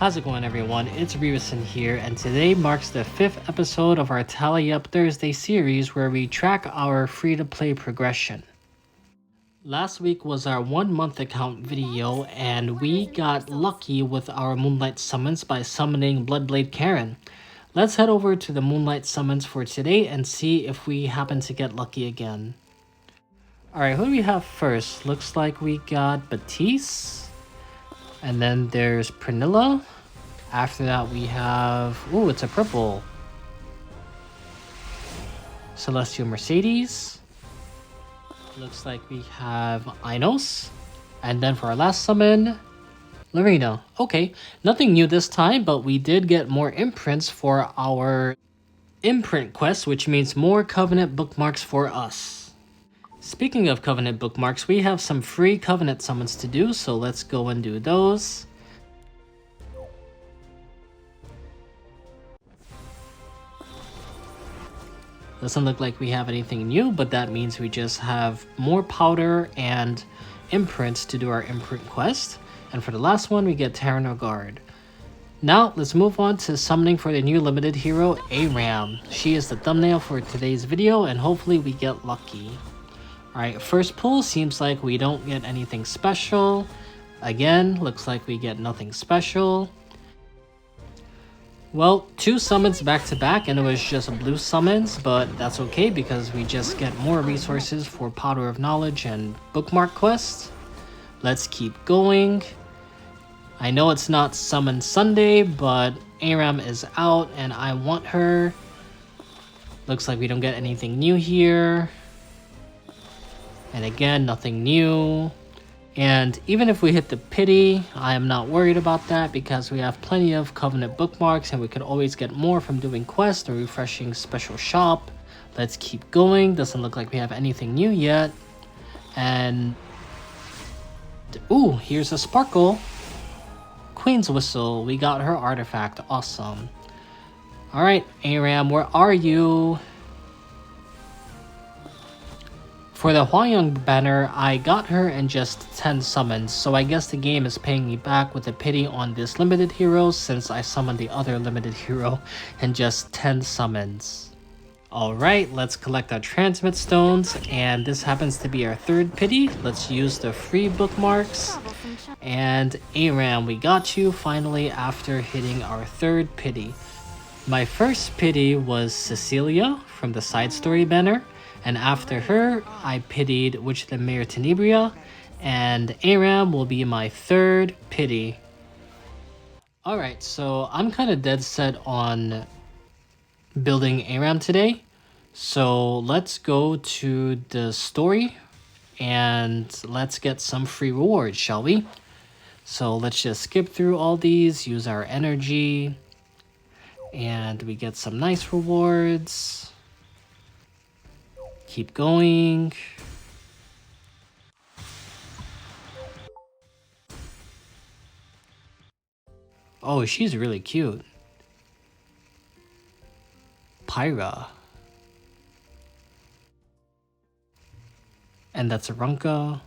How's it going, everyone? It's RerieSon here, and today marks the 5th episode of our Tally Up Thursday series where we track our free-to-play progression. Last week was our 1-month account video, and we got lucky with our Moonlight Summons by summoning Bloodblade Karen. Let's head over to the Moonlight Summons for today and see if we happen to get lucky again. Alright, who do we have first? Looks like we got Batiste. And then there's Pernilla. After that we have... ooh, it's a purple. Celestial Mercedes. Looks like we have Inos. And then for our last summon, Lorena. Okay, nothing new this time, but we did get more imprints for our imprint quest, which means more Covenant bookmarks for us. Speaking of Covenant bookmarks, we have some free Covenant summons to do, so let's go and do those. Doesn't look like we have anything new, but that means we just have more powder and imprints to do our imprint quest. And for the last one, we get Terran Guard. Now, let's move on to summoning for the new limited hero, Aram. She is the thumbnail for today's video, and hopefully we get lucky. Alright, first pull, seems like we don't get anything special. Again, looks like we get nothing special. Well, 2 summons back to back, and it was just blue summons, but that's okay because we just get more resources for Powder of Knowledge and bookmark quests. Let's keep going. I know it's not Summon Sunday, but Aram is out and I want her. Looks like we don't get anything new here. And again, nothing new. And even if we hit the pity, I am not worried about that because we have plenty of Covenant bookmarks and we can always get more from doing quests or refreshing special shop. Let's keep going. Doesn't look like we have anything new yet. And ooh, here's a sparkle. Queen's Whistle. We got her artifact. Awesome. Alright, Aram, where are you? For the Huayang banner, I got her in just 10 summons, so I guess the game is paying me back with a pity on this limited hero since I summoned the other limited hero in just 10 summons. Alright, let's collect our transmit stones, and this happens to be our 3rd pity. Let's use the free bookmarks. And Aram, we got you finally after hitting our 3rd pity. My first pity was Cecilia from the side story banner. And after her, I pitied Witch of the Mayor Tenebria, and Aram will be my 3rd pity. Alright, so I'm kind of dead set on building Aram today. So let's go to the story, and let's get some free rewards, shall we? So let's just skip through all these, use our energy, and we get some nice rewards. Keep going. Oh, she's really cute. Pyra. And that's Arunka.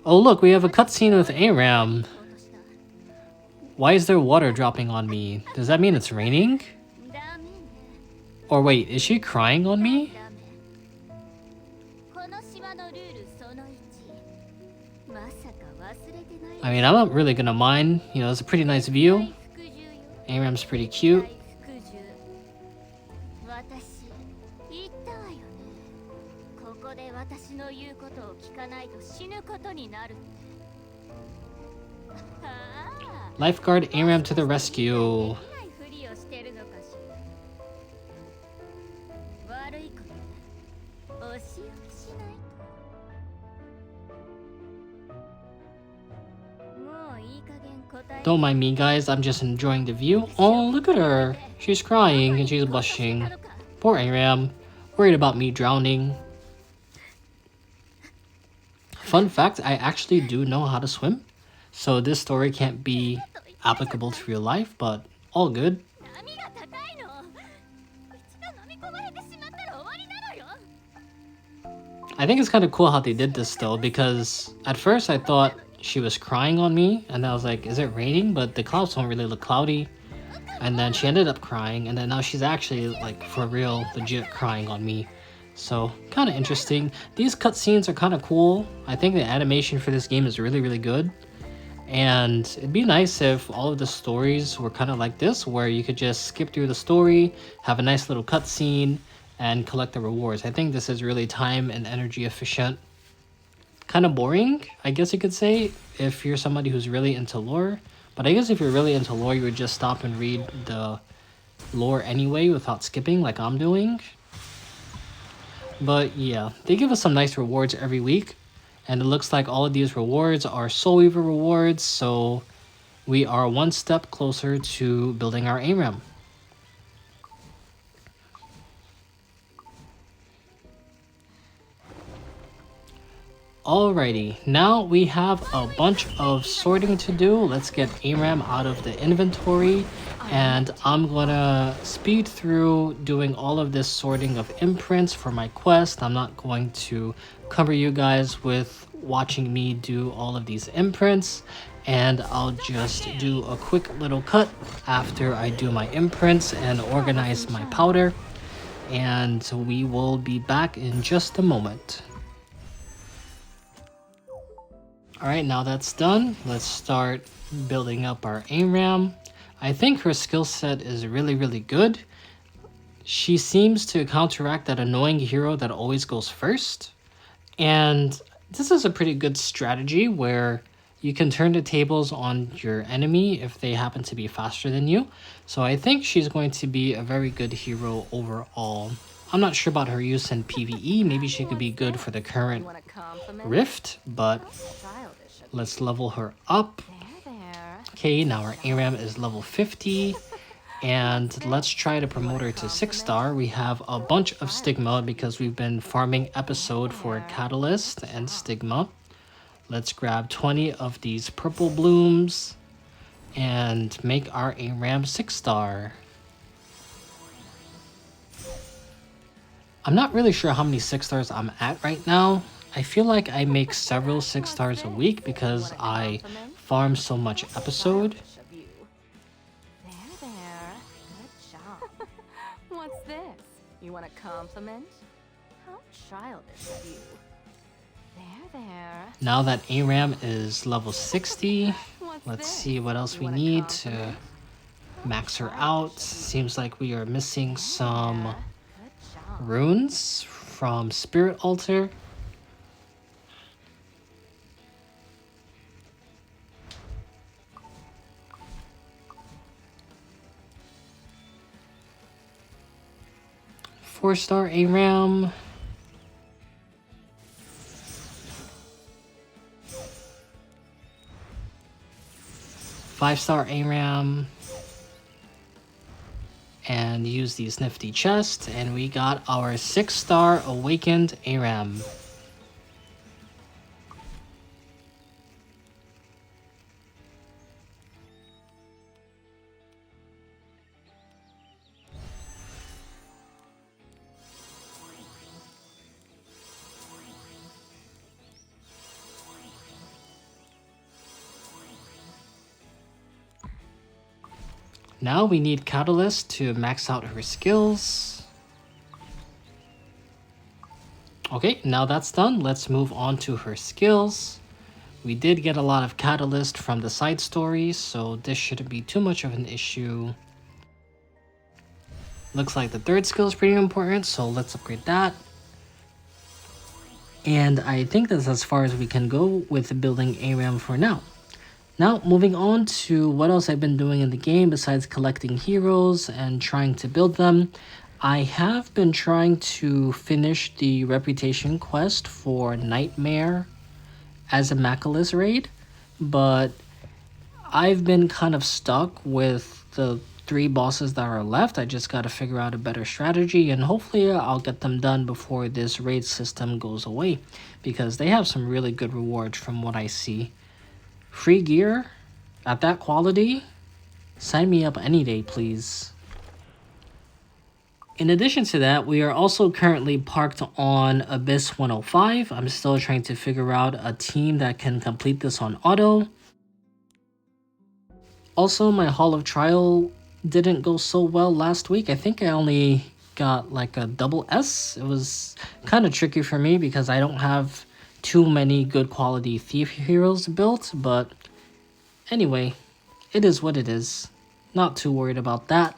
Oh look, we have a cutscene with Aram. Why is there water dropping on me? Does that mean it's raining? Or wait, is she crying on me? I mean, I'm not really gonna mind. You know, it's a pretty nice view. Aram's pretty cute. Lifeguard Aram to the rescue. Don't mind me, guys, I'm just enjoying the view. Oh, look at her. She's crying and she's blushing. Poor Aram, worried about me drowning. Fun fact, I actually do know how to swim. So this story can't be applicable to real life, but all good. I think it's kind of cool how they did this though, because at first I thought she was crying on me, and I was like, is it raining? But the clouds don't really look cloudy. And then she ended up crying, and then now she's actually like for real legit crying on me. So kind of interesting. These cutscenes are kind of cool. I think the animation for this game is really good. And it'd be nice if all of the stories were kind of like this, where you could just skip through the story, have a nice little cutscene, and collect the rewards. I think this is really time and energy efficient. Kind of boring, I guess you could say, if you're somebody who's really into lore. But I guess if you're really into lore, you would just stop and read the lore anyway without skipping like I'm doing. But yeah, they give us some nice rewards every week. And it looks like all of these rewards are Soul Weaver rewards, so we are one step closer to building our ARAM. Alrighty, now we have a bunch of sorting to do. Let's get ARAM out of the inventory, and I'm gonna speed through doing all of this sorting of imprints for my quest. I'm not going to cover you guys with watching me do all of these imprints, and I'll just do a quick little cut after I do my imprints and organize my powder, and we will be back in just a moment. Alright, now that's done, let's start building up our ARAM. I think her skill set is really good. She seems to counteract that annoying hero that always goes first. And this is a pretty good strategy where you can turn the tables on your enemy if they happen to be faster than you. So I think she's going to be a very good hero overall. I'm not sure about her use in PvE. Maybe she could be good for the current rift, but let's level her up. Okay, now our ARAM is level 50. And let's try to promote her to 6-star. We have a bunch of Stigma because we've been farming episode for Catalyst and Stigma. Let's grab 20 of these purple blooms and make our ARAM 6-star. I'm not really sure how many 6-stars I'm at right now. I feel like I make several 6-stars a week because I farm so much episode. What's this? You want a compliment? How childish of you. There. Now that ARAM is level 60, let's see what else we need to max her out. Seems like we are missing some runes from Spirit Altar. Four-star ARAM. Five-star ARAM. And use these nifty chests, and we got our 6-star awakened ARAM. Now we need Catalyst to max out her skills. Okay, now that's done. Let's move on to her skills. We did get a lot of Catalyst from the side stories, so this shouldn't be too much of an issue. Looks like the third skill is pretty important, so let's upgrade that. And I think that's as far as we can go with building ARAM for now. Now, moving on to what else I've been doing in the game besides collecting heroes and trying to build them. I have been trying to finish the reputation quest for Nightmare as a Macalus raid, but I've been kind of stuck with the 3 bosses that are left. I just gotta figure out a better strategy, and hopefully I'll get them done before this raid system goes away, because they have some really good rewards from what I see. Free gear at that quality? Sign me up any day, please. In addition to that, we are also currently parked on Abyss 105. I'm still trying to figure out a team that can complete this on auto. Also, my Hall of Trial didn't go so well last week. I think I only got like a double S. It was kind of tricky for me because I don't have too many good quality thief heroes built, but anyway, it is what it is. Not too worried about that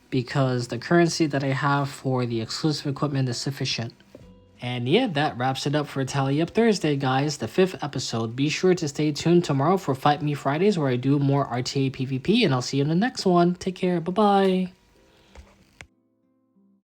because the currency that I have for the exclusive equipment is sufficient. And yeah, that wraps it up for Tally Up Thursday, guys, the 5th episode. Be sure to stay tuned tomorrow for Fight Me Fridays, where I do more RTA PvP, and I'll see you in the next one. Take care, bye-bye.